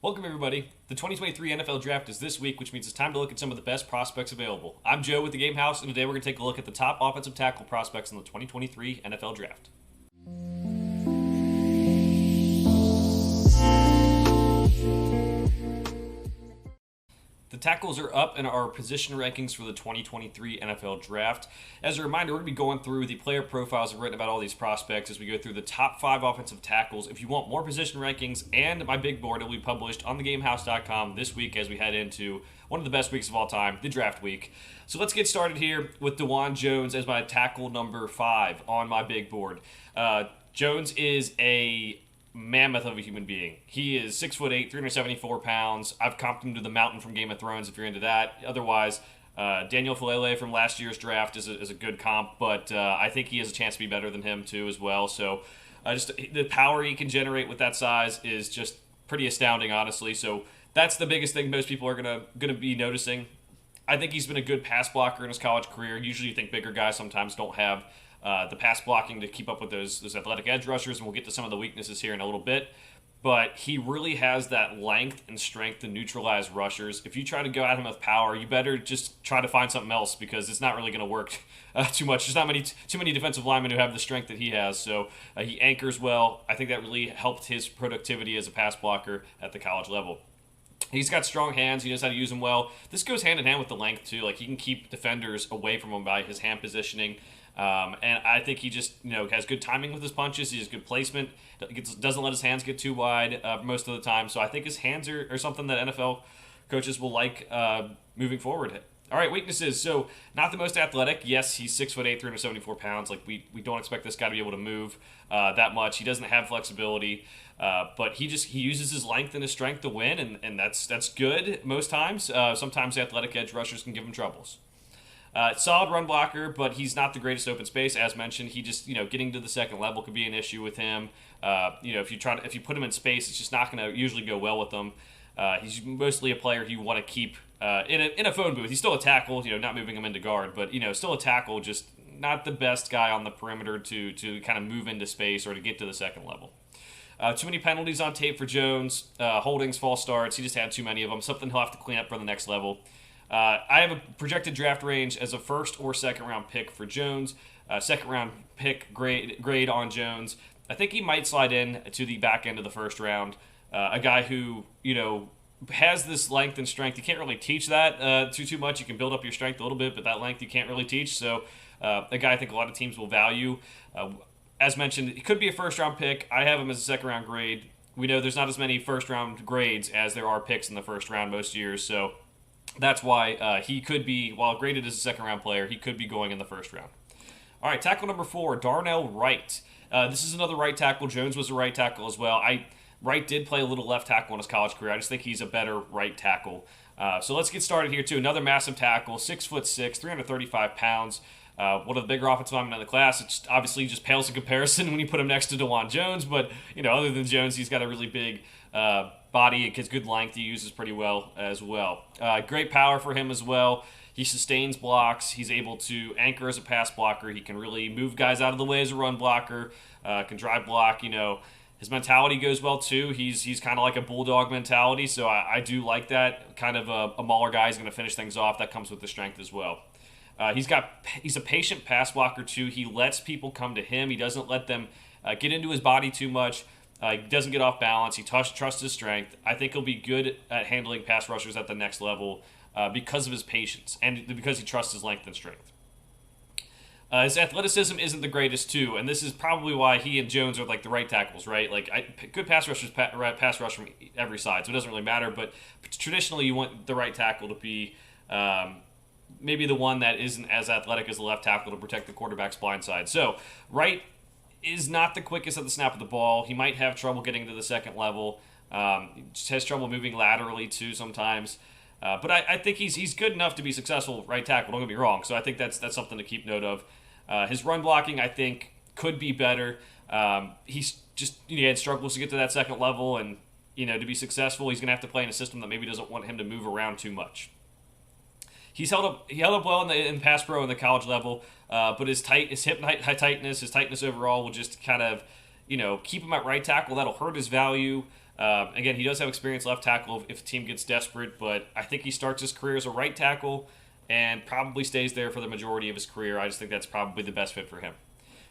Welcome, everybody. The 2023 NFL Draft is this week, which means it's time to look at some of the best prospects available. I'm Joe with the Game House, and today we're going to take a look at the top offensive tackle prospects in the 2023 NFL Draft. The tackles are up in our position rankings for the 2023 NFL Draft. As a reminder, we're going to be going through the player profiles and written about all these prospects as we go through the top 5 offensive tackles. If you want more position rankings and my big board, it will be published on thegamehouse.com this week as we head into one of the best weeks of all time, the draft week. So let's get started here with Dawand Jones as my tackle number 5 on my big board. Jones is a mammoth of a human being. He is 6'8", 374 pounds. I've comped him to the Mountain from Game of Thrones if you're into that. Otherwise, Daniel Falele from last year's draft is a good comp, but I think he has a chance to be better than him too as well. So just the power he can generate with that size is just pretty astounding, honestly. So that's the biggest thing most people are gonna be noticing. I think he's been a good pass blocker in his college career. Usually you think bigger guys sometimes don't have the pass blocking to keep up with those athletic edge rushers, and we'll get to some of the weaknesses here in a little bit. But he really has that length and strength to neutralize rushers. If you try to go at him with power, you better just try to find something else because it's not really going to work too much. There's not too many defensive linemen who have the strength that he has. So he anchors well. I think that really helped his productivity as a pass blocker at the college level. He's got strong hands. He knows how to use them well. This goes hand in hand with the length too. Like he can keep defenders away from him by his hand positioning. And I think he just has good timing with his punches. He has good placement. Doesn't let his hands get too wide most of the time. So I think his hands are something that NFL coaches will like moving forward. All right, weaknesses. So not the most athletic. Yes, he's 6'8", 374 pounds. Like we don't expect this guy to be able to move that much. He doesn't have flexibility, but he uses his length and his strength to win, and that's good most times. Sometimes athletic edge rushers can give him troubles. Solid run blocker, but he's not the greatest open space. As mentioned, he just getting to the second level could be an issue with him. If you put him in space, it's just not going to usually go well with him. He's mostly a player you want to keep in a phone booth. He's still a tackle, not moving him into guard, but still a tackle, just not the best guy on the perimeter to kind of move into space or to get to the second level. Too many penalties on tape for Jones, holdings, false starts. He just had too many of them. Something he'll have to clean up for the next level. I have a projected draft range as a first or second round pick for Jones. Second round pick grade on Jones. I think he might slide in to the back end of the first round. A guy who has this length and strength. You can't really teach that too much. You can build up your strength a little bit, but that length you can't really teach. So a guy I think a lot of teams will value. As mentioned, it could be a first round pick. I have him as a second round grade. We know there's not as many first round grades as there are picks in the first round most years. So that's why he could be, while graded as a second-round player, he could be going in the first round. All right, tackle number 4, Darnell Wright. This is another right tackle. Jones was a right tackle as well. Wright did play a little left tackle in his college career. I just think he's a better right tackle. So let's get started here, too. Another massive tackle, 6'6", 335 pounds. One of the bigger offensive linemen in the class. It obviously just pales in comparison when you put him next to Dawand Jones. But, other than Jones, he's got a really big body. It gets good length. He uses pretty well as well. Great power for him as well. He sustains blocks. He's able to anchor as a pass blocker. He can really move guys out of the way as a run blocker. Can drive block. His mentality goes well too. He's kind of like a bulldog mentality. So I do like that. Kind of a mauler guy. He's going to finish things off. That comes with the strength as well. He's a patient pass blocker too. He lets people come to him. He doesn't let them get into his body too much. He doesn't get off balance. He trusts his strength. I think he'll be good at handling pass rushers at the next level because of his patience and because he trusts his length and strength. His athleticism isn't the greatest too, and this is probably why he and Jones are like the right tackles, right? Good pass rushers pass rush from every side, so it doesn't really matter. But traditionally, you want the right tackle to be maybe the one that isn't as athletic as the left tackle to protect the quarterback's blind side. So Wright is not the quickest at the snap of the ball. He might have trouble getting to the second level. Just has trouble moving laterally too sometimes. But I think he's good enough to be successful right tackle. Don't get me wrong. So I think that's something to keep note of. His run blocking I think could be better. He's just he had struggles to get to that second level, and to be successful, he's going to have to play in a system that maybe doesn't want him to move around too much. He held up well in pass pro and the college level, but his hip tightness, his tightness overall will just kind of, keep him at right tackle. That'll hurt his value. Again, he does have experience left tackle if the team gets desperate, but I think he starts his career as a right tackle and probably stays there for the majority of his career. I just think that's probably the best fit for him.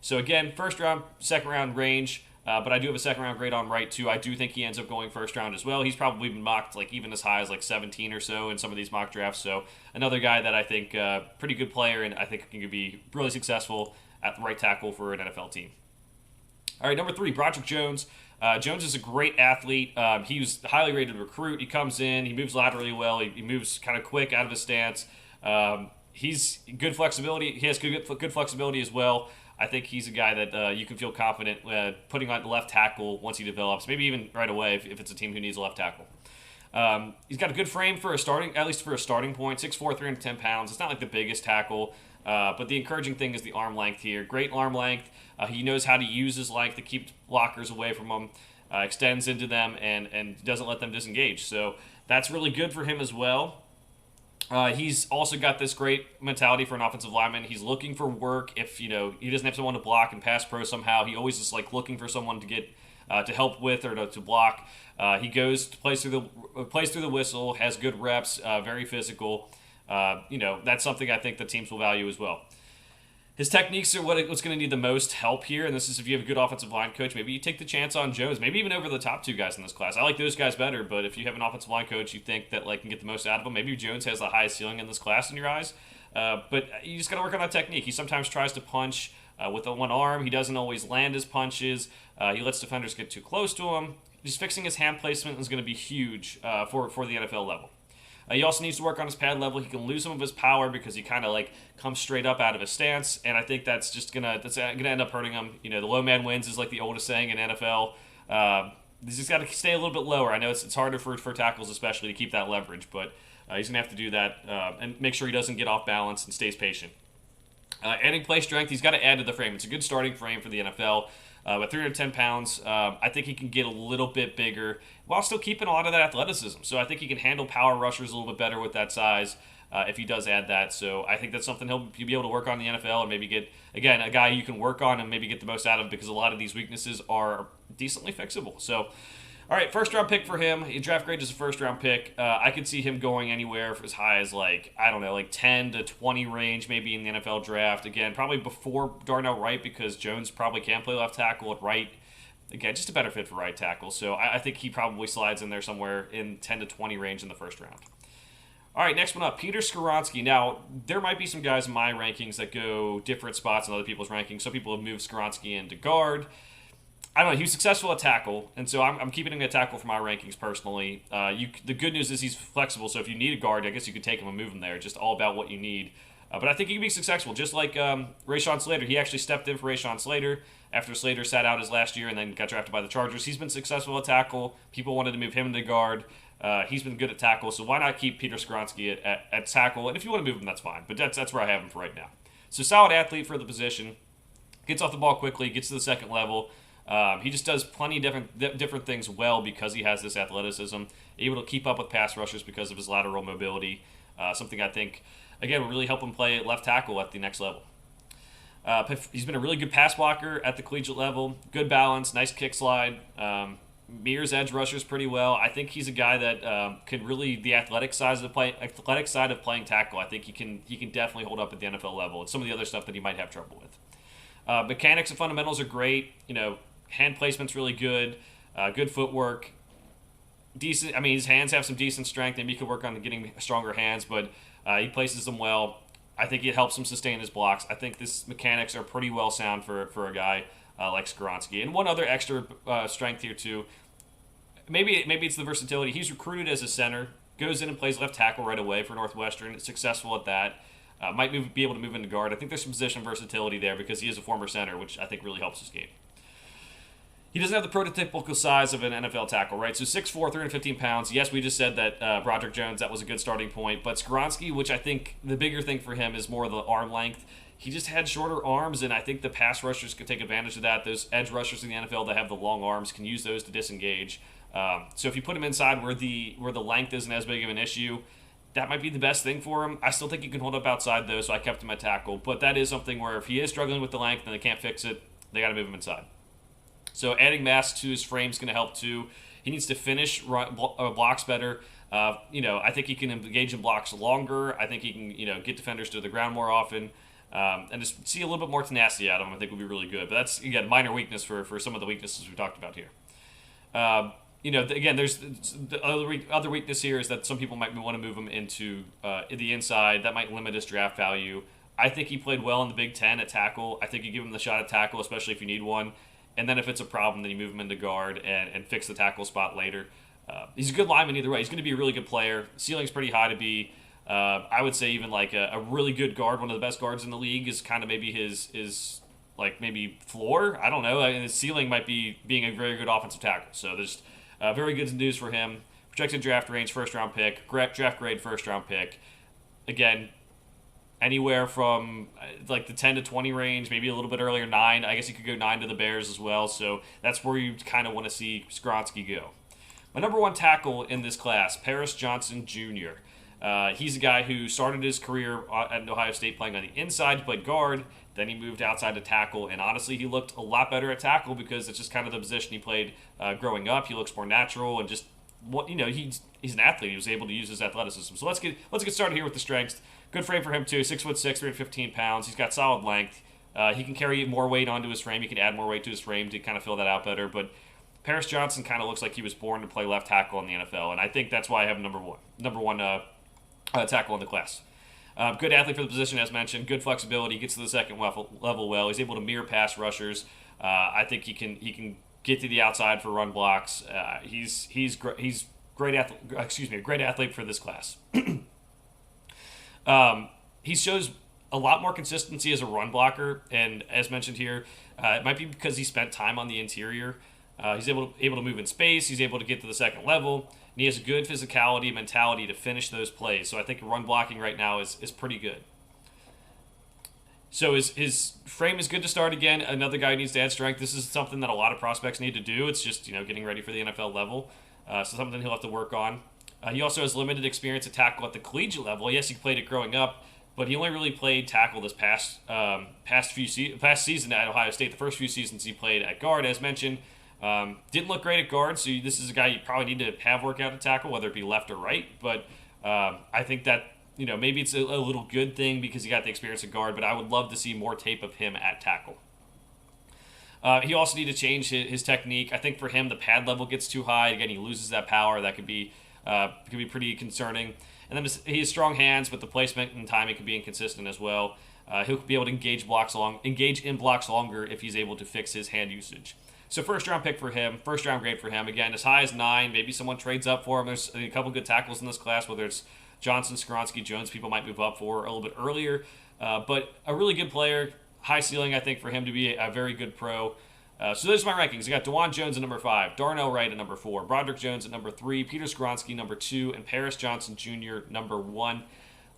So again, first round, second round range, but I do have a second round grade on Wright too. I do think he ends up going first round as well. He's probably been mocked like even as high as like 17 or so in some of these mock drafts. So another guy that I think pretty good player, and I think can be really successful at the right tackle for an NFL team. All right, number 3, Broderick Jones. Jones is a great athlete. He was a highly rated recruit. He comes in, he moves laterally well, he moves kind of quick out of his stance. He's good flexibility. He has good flexibility as well. I think he's a guy that you can feel confident putting on the left tackle once he develops, maybe even right away if it's a team who needs a left tackle. He's got a good frame for at least for a starting point, 6'4", 310 pounds. It's not like the biggest tackle, but the encouraging thing is the arm length here. Great arm length. He knows how to use his length to keep blockers away from him, extends into them, and doesn't let them disengage. So that's really good for him as well. He's also got this great mentality for an offensive lineman. He's looking for work. If he doesn't have someone to block and pass pro somehow, he always is like looking for someone to get to help with or to block. He goes plays through the whistle, has good reps, very physical. That's something I think the teams will value as well. His techniques are what's going to need the most help here, and this is if you have a good offensive line coach, maybe you take the chance on Jones, maybe even over the top 2 guys in this class. I like those guys better, but if you have an offensive line coach you think that can get the most out of him, maybe Jones has the highest ceiling in this class in your eyes. But you just got to work on that technique. He sometimes tries to punch with the one arm. He doesn't always land his punches. He lets defenders get too close to him. Just fixing his hand placement is going to be huge for the NFL level. He also needs to work on his pad level. He can lose some of his power because he kind of comes straight up out of his stance, and I think that's gonna end up hurting him. The low man wins is like the oldest saying in NFL. He's just got to stay a little bit lower. I know it's harder for tackles especially to keep that leverage, but he's gonna have to do that and make sure he doesn't get off balance and stays patient. Adding play strength, he's got to add to the frame. It's a good starting frame for the NFL. At 310 pounds, I think he can get a little bit bigger while still keeping a lot of that athleticism. So I think he can handle power rushers a little bit better with that size if he does add that. So I think that's something he'll be able to work on in the NFL and maybe get, again, a guy you can work on and maybe get the most out of because a lot of these weaknesses are decently fixable. So, all right, first round pick for him. He draft grade is a first round pick. I could see him going anywhere for as high as 10 to 20 range maybe in the NFL draft. Again, probably before Darnell Wright because Jones probably can play left tackle at right. Again, just a better fit for right tackle. So I think he probably slides in there somewhere in 10 to 20 range in the first round. All right, next one up, Peter Skoronski. Now, there might be some guys in my rankings that go different spots in other people's rankings. Some people have moved Skoronski into guard. I don't know. He was successful at tackle, and so I'm keeping him at tackle for my rankings personally. The good news is he's flexible, so if you need a guard, I guess you could take him and move him there. Just all about what you need. But I think he can be successful, just like Rashawn Slater. He actually stepped in for Rashawn Slater after Slater sat out his last year and then got drafted by the Chargers. He's been successful at tackle. People wanted to move him into guard. He's been good at tackle, so why not keep Peter Skoronski at tackle? And if you want to move him, that's fine. But that's where I have him for right now. So solid athlete for the position. Gets off the ball quickly, gets to the second level. He just does plenty of different things well because he has this athleticism. Able to keep up with pass rushers because of his lateral mobility. Something I think, again, will really help him play at left tackle at the next level. He's been a really good pass blocker at the collegiate level. Good balance, nice kick slide. Mirrors edge rushers pretty well. I think he's a guy that can really the athletic side of playing tackle. I think he can definitely hold up at the NFL level. It's some of the other stuff that he might have trouble with. Mechanics and fundamentals are great. Hand placement's really good. Good footwork. Decent. I mean, his hands have some decent strength. Maybe he could work on getting stronger hands, but he places them well. I think it helps him sustain his blocks. I think this mechanics are pretty well sound for a guy like Skoronski. And one other extra strength here too. Maybe it's the versatility. He's recruited as a center, goes in and plays left tackle right away for Northwestern. Is successful at that. Might be able to move into guard. I think there's some position versatility there because he is a former center, which I think really helps his game. He doesn't have the prototypical size of an NFL tackle, right? So 6'4", 315 pounds. Yes, we just said that Broderick Jones, that was a good starting point. But Skoronski, which I think the bigger thing for him is more the arm length. He just had shorter arms, and I think the pass rushers could take advantage of that. Those edge rushers in the NFL that have the long arms can use those to disengage. So if you put him inside where the length isn't as big of an issue, that might be the best thing for him. I still think he can hold up outside, though, so I kept him at tackle. But that is something where if he is struggling with the length and they can't fix it, they got to move him inside. So adding mass to his frame is going to help too. He needs to finish blocks better. I think he can engage in blocks longer. I think he can, get defenders to the ground more often. And just see a little bit more tenacity out of him, I think would be really good. But that's, again, minor weakness for some of the weaknesses we talked about here. Again, there's the other weakness here is that some people might want to move him into the inside. That might limit his draft value. I think he played well in the Big Ten at tackle. I think you give him the shot at tackle, especially if you need one. And then if it's a problem, then you move him into guard and fix the tackle spot later. He's a good lineman either way. He's going to be a really good player. Ceiling's pretty high to be, I would say, even like a really good guard, one of the best guards in the league, is kind of maybe his like maybe floor. I don't know. His ceiling might be being a very good offensive tackle. So there's very good news for him. Projected draft range, first-round pick. Draft grade, first-round pick. Again, anywhere from like the 10 to 20 range, maybe a little bit earlier, 9. I guess you could go 9 to the Bears as well. So that's where you kind of want to see Skoronski go. My number 1 tackle in this class, Paris Johnson Jr. He's a guy who started his career at Ohio State playing on the inside. He played guard. Then he moved outside to tackle, and honestly, he looked a lot better at tackle because it's just kind of the position he played growing up. He looks more natural, and just he's an athlete. He was able to use his athleticism. So let's get started here with the strengths. Good frame for him too. 6'6", 315 pounds. He's got solid length. He can carry more weight onto his frame. He can add more weight to his frame to kind of fill that out better. But Paris Johnson kind of looks like he was born to play left tackle in the NFL, and I think that's why I have number one tackle in the class. Good athlete for the position, as mentioned. Good flexibility. Gets to the second level well. He's able to mirror pass rushers. I think he can get to the outside for run blocks. He's great athlete. A great athlete for this class. He shows a lot more consistency as a run blocker, and as mentioned here, it might be because he spent time on the interior. He's able to move in space. He's able to get to the second level. And he has a good physicality, mentality to finish those plays. So I think run blocking right now is pretty good. So his frame is good to start again. Another guy who needs to add strength. This is something that a lot of prospects need to do. It's just getting ready for the NFL level. So something he'll have to work on. He also has limited experience at tackle at the collegiate level. Yes, he played it growing up, but he only really played tackle this past season at Ohio State. The first few seasons he played at guard, as mentioned. Didn't look great at guard, so this is a guy you probably need to have work out at tackle, whether it be left or right. But I think that maybe it's a little good thing because he got the experience at guard. But I would love to see more tape of him at tackle. He also need to change his technique. I think for him the pad level gets too high. Again, he loses that power. That could be pretty concerning. And then he has strong hands, but the placement and timing can be inconsistent as well. He'll be able to engage in blocks longer if he's able to fix his hand usage. So first-round pick for him, first-round grade for him. Again, as high as 9. Maybe someone trades up for him. There's a couple good tackles in this class, whether it's Johnson, Skoronski, Jones. People might move up for a little bit earlier. But a really good player, high ceiling, I think, for him to be a very good pro. So those are my rankings. I got DeJuan Jones at number 5, Darnell Wright at number 4, Broderick Jones at number 3, Peter Skoronski number 2, and Paris Johnson Jr. number 1.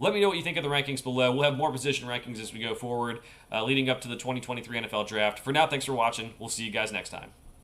Let me know what you think of the rankings below. We'll have more position rankings as we go forward, leading up to the 2023 NFL Draft. For now, thanks for watching. We'll see you guys next time.